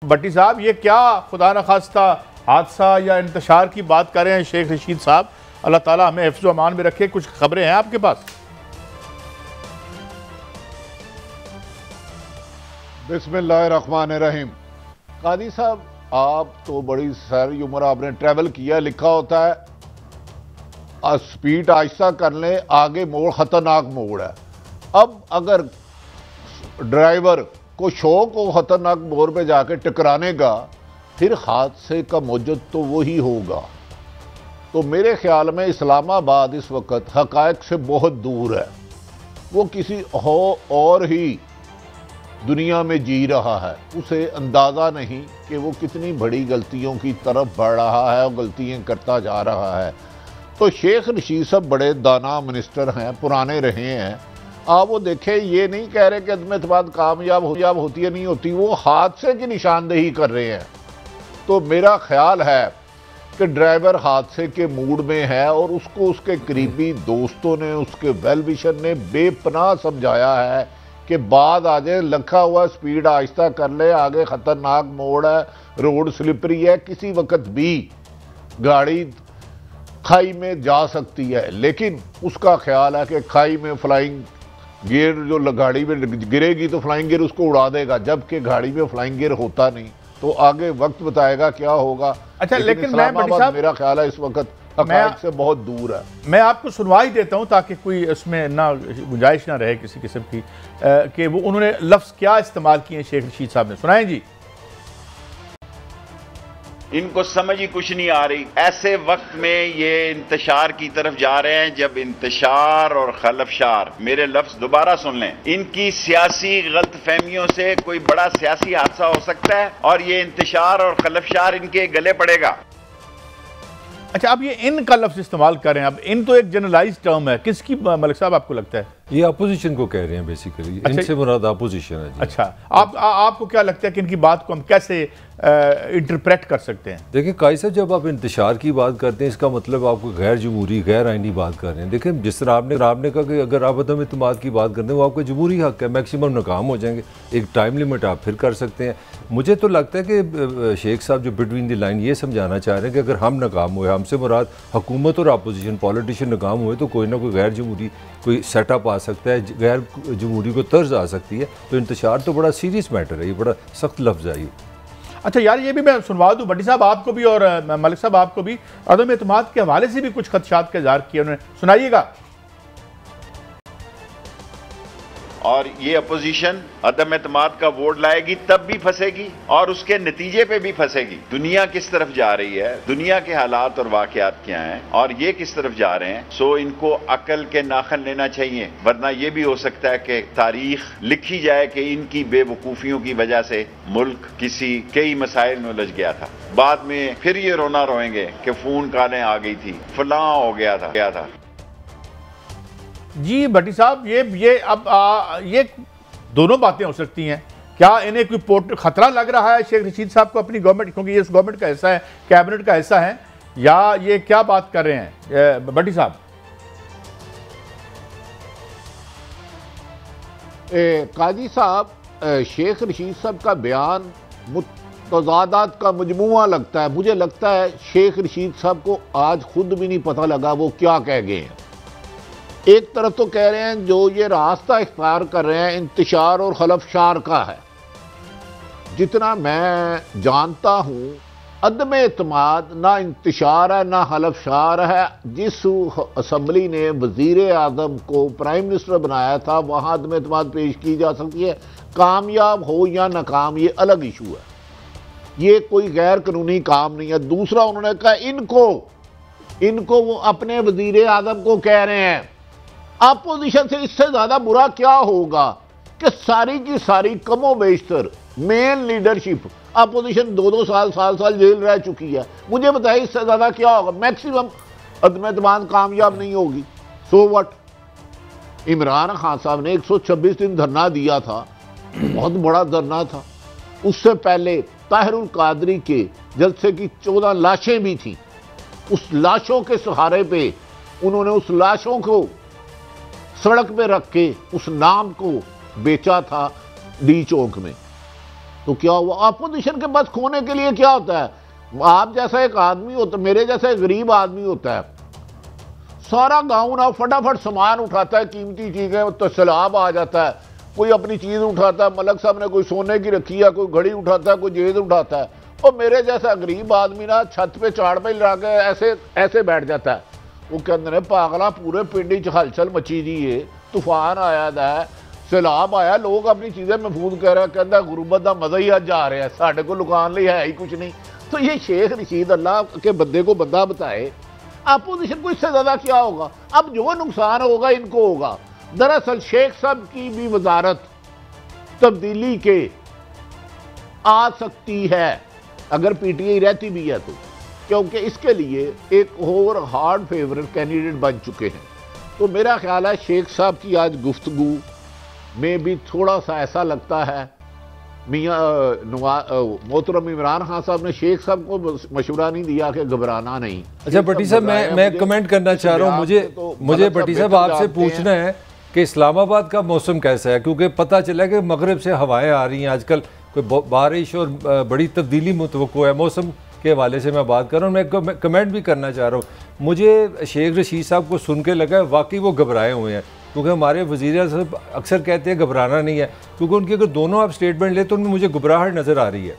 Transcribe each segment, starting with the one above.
भट्टी साहब, ये क्या खुदा न खास्ता हादसा या इंतशार की बात कर रहे हैं शेख रशीद साहब? अल्लाह ताला हमें हिफ्ज़ व अमान में रखे। कुछ खबरें हैं आपके पास? बिस्मिल्लाहिर्रहमानिर्रहीम। कादी साहब, आप तो बड़ी सारी उम्र आपने ट्रैवल किया, लिखा होता है स्पीड आहिस्ता कर लें, आगे मोड़ खतरनाक मोड़ है। अब अगर ड्राइवर को शौक हो खतरनाक मोड़ पे जाके टकराने का, फिर हादसे का मौजूद तो वही होगा। तो मेरे ख्याल में इस्लामाबाद इस वक्त हकायक से बहुत दूर है। वो किसी और ही दुनिया में जी रहा है। उसे अंदाज़ा नहीं कि वो कितनी बड़ी गलतियों की तरफ बढ़ रहा है और गलतियां करता जा रहा है। तो शेख रशीद साहब बड़े दाना मिनिस्टर हैं, पुराने रहे हैं। आप वो देखें, ये नहीं कह रहे कि अदम एतमाद कामयाब होती है नहीं होती, वो हादसे की निशानदेही कर रहे हैं। तो मेरा ख्याल है कि ड्राइवर हादसे के मूड में है और उसको उसके करीबी दोस्तों ने, उसके वेल विशर ने बेपनाह समझाया है कि बाद आ जाए, लखा हुआ स्पीड आहिस्ता कर ले, आगे खतरनाक मोड़ है, रोड स्लिपरी है, किसी वक्त भी गाड़ी खाई में जा सकती है। लेकिन उसका ख्याल है कि खाई में फ्लाइंग गियर जो गाड़ी में गिरेगी तो फ्लाइंग गियर उसको उड़ा देगा, जबकि गाड़ी में फ्लाइंग गियर होता नहीं। तो आगे वक्त बताएगा क्या होगा। अच्छा, लेकिन मैं मेरा ख्याल है इस वक्त हक़ाइक़ से बहुत दूर है। मैं आपको सुनवा ही देता हूं ताकि कोई इसमें ना गुंजाइश ना रहे किसी किस्म की कि वो उन्होंने लफ्ज़ क्या इस्तेमाल किए शेख रशीद साहब ने। सुनाएं जी। इनको समझ ही कुछ नहीं आ रही। ऐसे वक्त में ये इंतशार की तरफ जा रहे हैं जब इंतशार और खलफशार, मेरे लफ्ज दोबारा सुन लें, इनकी सियासी गलतफहमियों से कोई बड़ा सियासी हादसा हो सकता है और ये इंतशार और खलफशार इनके गले पड़ेगा। अच्छा, आप ये इन का लफ्ज इस्तेमाल कर रहे हैं। अब इन तो एक जनरलाइज टर्म है, किसकी मलिक साहब आपको लगता है? ये अपोजिशन को कह रहे हैं बेसिकली। अच्छा, इनसे मुराद अपोजिशन है जी। अच्छा, आपको क्या लगता है कि इनकी बात को हम कैसे इंटरप्रेट कर सकते हैं? देखिए काई साहब, जब आप इंतशार की बात करते हैं, इसका मतलब आपको गैर जमहूरी गैर आइनी बात कर रहे हैं। देखिए, जिस तरह आपने कहा कि अगर आप अदम एतमाद की बात करते हैं, वो आपका जमहूरी हक है, मैक्सिमम नाकाम हो जाएंगे, एक टाइम लिमिट आप फिर कर सकते हैं। मुझे तो लगता है कि शेख साहब जो बिटवीन द लाइन ये समझाना चाह रहे हैं कि अगर हम नाकाम हुए, हमसे मुराद हुकूमत और अपोजिशन पॉलिटिशियन नाकाम हुए, तो कोई ना कोई गैर जमहूरी कोई सेटअप आ सकता है, गैर जमहूरी को तर्ज आ सकती है। तो इंतशार तो बड़ा सीरियस मैटर है, ये बड़ा सख्त लफ्ज़ है ये। अच्छा यार, ये भी मैं सुनवा दूं भट्टी साहब आपको भी और मलिक साहब आपको भी, अदम एतमाद के हवाले से भी कुछ खदशात का इज़हार किया उन्होंने, सुनाइएगा। और ये अपोजिशन अदम एतमाद का वोट लाएगी तब भी फंसेगी और उसके नतीजे पे भी फंसेगी। दुनिया किस तरफ जा रही है, दुनिया के हालात और वाकयात क्या हैं और ये किस तरफ जा रहे हैं। सो इनको अकल के नाखन लेना चाहिए, वरना ये भी हो सकता है कि तारीख लिखी जाए कि इनकी बेवकूफ़ियों की वजह से मुल्क कई मसाइल में उलझ गया था। बाद में फिर ये रोना रोएंगे कि फोन कॉलें आ गई थी, फलां हो गया था। जी भट्टी साहब, ये दोनों बातें हो सकती हैं। क्या इन्हें कोई खतरा लग रहा है शेख रशीद साहब को अपनी गवर्नमेंट, क्योंकि ये इस गवर्नमेंट का हिस्सा है, कैबिनेट का हिस्सा है, या ये क्या बात कर रहे हैं भट्टी साहब? काजी साहब, शेख रशीद साहब का बयान तजादात का मजमुआ लगता है। मुझे लगता है शेख रशीद साहब को आज खुद भी नहीं पता लगा वो क्या कह गए हैं। एक तरफ तो कह रहे हैं जो ये रास्ता इख्तियार कर रहे हैं इंतशार और खलफशार का है। जितना मैं जानता हूं, अदम एतमाद ना इंतशार है ना खलफशार है। जिस असम्बली ने वजीर आजम को प्राइम मिनिस्टर बनाया था, वहां अदम एतमाद पेश की जा सकती है। कामयाब हो या नाकाम, ये अलग इशू है, ये कोई गैर कानूनी काम नहीं है। दूसरा, उन्होंने कहा इनको वो अपने वजीर आजम को कह रहे हैं। अपोजिशन से इससे ज्यादा बुरा क्या होगा कि सारी की सारी कमो बेशतर मेन लीडरशिप अपोजिशन 2-2 साल जेल रह चुकी है। मुझे बताइए इससे ज्यादा क्या होगा? मैक्सिमम अदम एतमाद कामयाब नहीं होगी। So what? इमरान खान साहब ने 126 दिन धरना दिया था, बहुत बड़ा धरना था। उससे पहले ताहिरुल कादरी के जलसे की 14 लाशें भी थी। उस लाशों के सहारे पे उन्होंने उस लाशों को सड़क पे रख के उस नाम को बेचा था डी चौक में। तो क्या हुआ? अपोजिशन के पास खोने के लिए क्या होता है? आप जैसा एक आदमी होता, मेरे जैसा एक गरीब आदमी होता है, सारा गांव ना फटाफट सामान उठाता है, कीमती चीजें, तो सैलाब आ जाता है, कोई अपनी चीज उठाता है, मलक साहब ने कोई सोने की रखी है, कोई घड़ी उठाता है, कोई जेद उठाता है, और मेरे जैसा गरीब आदमी ना छत पे चाड़ पे लगा के ऐसे ऐसे बैठ जाता है। वो कहते हैं पागला पूरे पिंडी च हलचल मची दी है, तूफान आया है, सैलाब आया, लोग अपनी चीजें महफूज कर रहे हैं, कहता गुरबत का मजा ही अज आ रहा है, साढ़े को लुकान लिए है ही कुछ नहीं। तो ये शेख रशीद अल्लाह के बंदे को बंदा बताए, अपोजिशन को इससे ज्यादा क्या होगा? अब जो नुकसान होगा इनको होगा। दरअसल शेख साहब की भी वजारत तब्दीली के आ सकती है अगर पीटीआई रहती भी है तो, क्योंकि इसके लिए एक और हार्ड फेवरेट कैंडिडेट बन चुके हैं। तो मेरा ख्याल है शेख साहब की आज गुफ्तगू में भी थोड़ा सा ऐसा लगता है, मियाँ मोहतरम इमरान खान साहब ने शेख साहब को मशवरा नहीं दिया कि घबराना नहीं। अच्छा भट्टी साहब, मैं कमेंट करना चाह रहा हूँ, मुझे भट्टी साहब आपसे पूछना है कि इस्लामाबाद का मौसम कैसा है, क्योंकि पता चला कि मगरब से हवाएं आ रही हैं आजकल, कोई बारिश और बड़ी तब्दीली मुतवक्को है। मौसम के हवाले से मैं बात कर रहा हूँ, मैं कमेंट भी करना चाह रहा हूँ। मुझे शेख रशीद साहब को सुन के लगा वाकई वो घबराए हुए हैं, क्योंकि हमारे वज़ीर साहब अक्सर कहते हैं घबराना नहीं है, क्योंकि उनकी अगर दोनों आप स्टेटमेंट ले तो उनमें मुझे घबराहट नज़र आ रही है।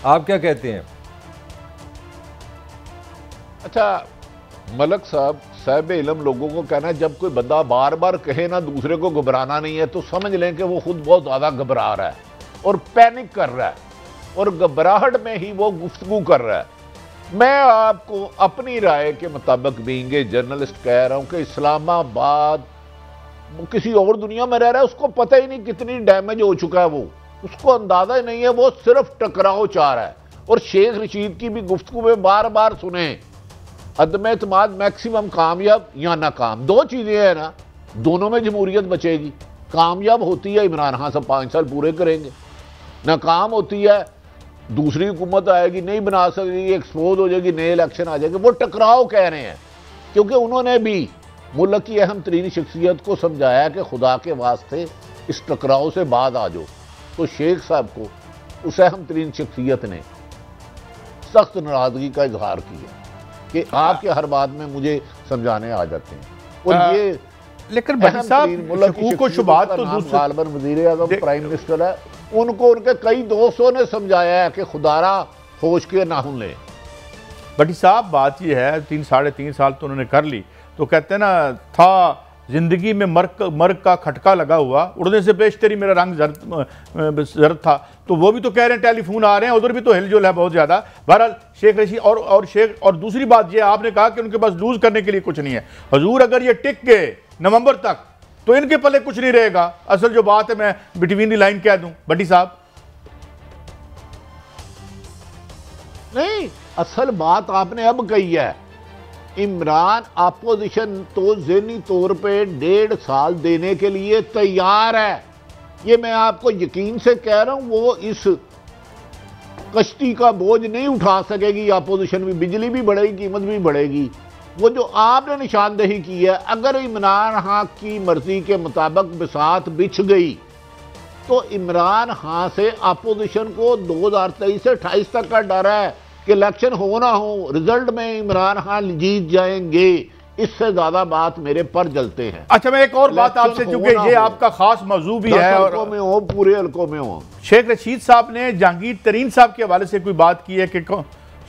आप क्या कहते हैं? अच्छा मलक साहब इल्म लोगों को कहना है, जब कोई बंदा बार बार कहे ना दूसरे को घबराना नहीं है, तो समझ लें कि वो खुद बहुत ज़्यादा घबरा रहा है और पैनिक कर रहा है, और घबराहट में ही वो गुफ्तगू कर रहा है। मैं आपको अपनी राय के मुताबिक बीइंग ए जर्नलिस्ट कह रहा हूं कि इस्लामाबाद किसी और दुनिया में रह रहा है, उसको पता ही नहीं कितनी डैमेज हो चुका है, वो उसको अंदाजा ही नहीं है, वो सिर्फ टकराव चाह रहा है। और शेख रशीद की भी गुफ्तगू में बार बार सुने, अदम एतमाद मैक्सिमम कामयाब या नाकाम, दो चीजें हैं ना, दोनों में जमहूरियत बचेगी। कामयाब होती है इमरान खान साहब 5 साल पूरे करेंगे, नाकाम होती है दूसरी हुकूमत आएगी, नहीं बना सकेगी, एक्सपोज हो जाएगी, नए इलेक्शन आ जाएंगे। वो टकराव कह रहे हैं, क्योंकि उन्होंने भी मुल्क की अहम तरीन शख्सियत को समझाया कि खुदा के वास्ते इस टकराव से बाद आ जाओ। तो शेख साहब को उस अहम तरीन शख्सियत ने सख्त नाराजगी का इजहार किया कि आपके हर बात में मुझे समझाने आ जाते हैं। और ये लेकिन भट्टी साहब गालिबन वज़ीर आज़म प्राइम मिनिस्टर है, उनको उनके कई दोस्तों ने समझाया है कि खुदारा होश के नाखून ले। भट्टी साहब बात यह है, 3-3.5 साल तो उन्होंने कर ली, तो कहते हैं ना था जिंदगी में मर्ग का खटका लगा हुआ, उड़ने से बेशतरी मेरा रंग जर्द था। तो वो भी तो कह रहे हैं टेलीफोन आ रहे हैं, उधर भी तो हिलजुल है बहुत ज़्यादा। बहरहाल शेख रशीद और दूसरी बात ये आपने कहा कि उनके पास लूज करने के लिए कुछ नहीं है। हजूर अगर ये टिक गए नवंबर तक तो इनके पल्ले कुछ नहीं रहेगा। असल जो बात है मैं बिटवीन द लाइन कह दूं भट्टी साहब, नहीं असल बात आपने अब कही है। इमरान अपोजिशन तो ज़हनी तौर पे 1.5 साल देने के लिए तैयार है, ये मैं आपको यकीन से कह रहा हूं। वो इस कश्ती का बोझ नहीं उठा सकेगी, अपोजिशन भी, बिजली भी बढ़ेगी, कीमत भी बढ़ेगी। वो जो आपने निशानदेही की है, अगर इमरान खान की मर्जी के मुताबिक बिसात बिछ गई तो इमरान खान से अपोजिशन को 2023 से 28 तक का डर है कि इलेक्शन हो ना हो, रिजल्ट में इमरान खान जीत जाएंगे। इससे ज्यादा बात मेरे पर जलते हैं। अच्छा मैं एक और बात आपसे, चूंकि ये आपका खास मौजू भी है और में हो, पूरे हल्कों में हो, शेख रशीद साहब ने जहांगीर तरीन साहब के हवाले से कोई बात की है कि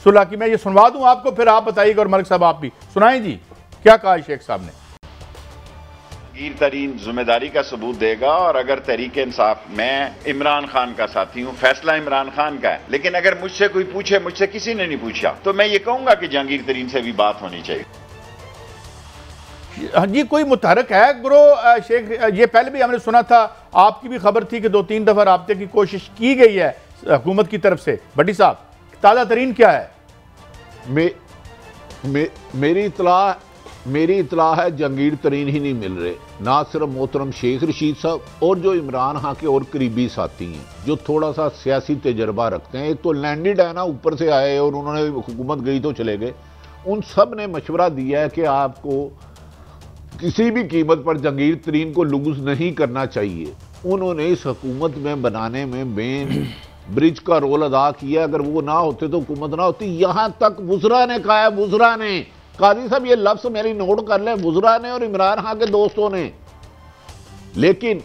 सुलह की? मैं ये सुनवा दूं आपको, फिर आप बताइएगा, और मलिक साहब आप भी सुनाएं जी, क्या कहा शेख साहब ने? जहांगीर तरीन जिम्मेदारी का सबूत देगा, और अगर तहरीक इंसाफ, मैं इमरान खान का साथी हूं, फैसला इमरान खान का है, लेकिन अगर मुझसे कोई पूछे, मुझसे किसी ने नहीं पूछा, तो मैं ये कहूंगा कि जहांगीर तरीन से भी बात होनी चाहिए। हाँ जी, कोई मुतहरक है ग्रो शेख? ये पहले भी हमने सुना था, आपकी भी खबर थी कि 2-3 दफा राब्ते की कोशिश की गई है हुकूमत की तरफ से। भट्टी साहब ताज़ा तरीन क्या है? मेरी इतला है जहांगीर तरीन ही नहीं मिल रहे, ना सिर्फ मोहतरम शेख रशीद साहब और जो इमरान खान के और करीबी साथी हैं, जो थोड़ा सा सियासी तजर्बा रखते हैं। एक तो लैंडेड है ना, ऊपर से आए और उन्होंने हुकूमत गई तो चले गए। उन सब ने मशवरा दिया है कि आपको किसी भी कीमत पर जहांगीर तरीन को लूज नहीं करना चाहिए। उन्होंने इस हुकूमत में बनाने में मेन ब्रिज का रोल अदा किया। अगर वो ना होते तो हुकूमत ना होती। यहां तक वुज़रा ने कहा है, वुज़रा ने, काजी साहब ये लफ्ज मेरी नोट कर लें, वुज़रा ने और इमरान खान के दोस्तों ने। लेकिन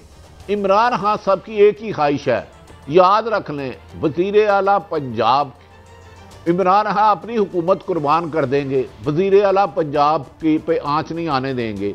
इमरान खान साहब की एक ही ख्वाहिश है, याद रख लें, वज़ीर आला पंजाब, इमरान खान अपनी हुकूमत कुर्बान कर देंगे, वज़ीर आला पंजाब की पे आंच नहीं आने देंगे।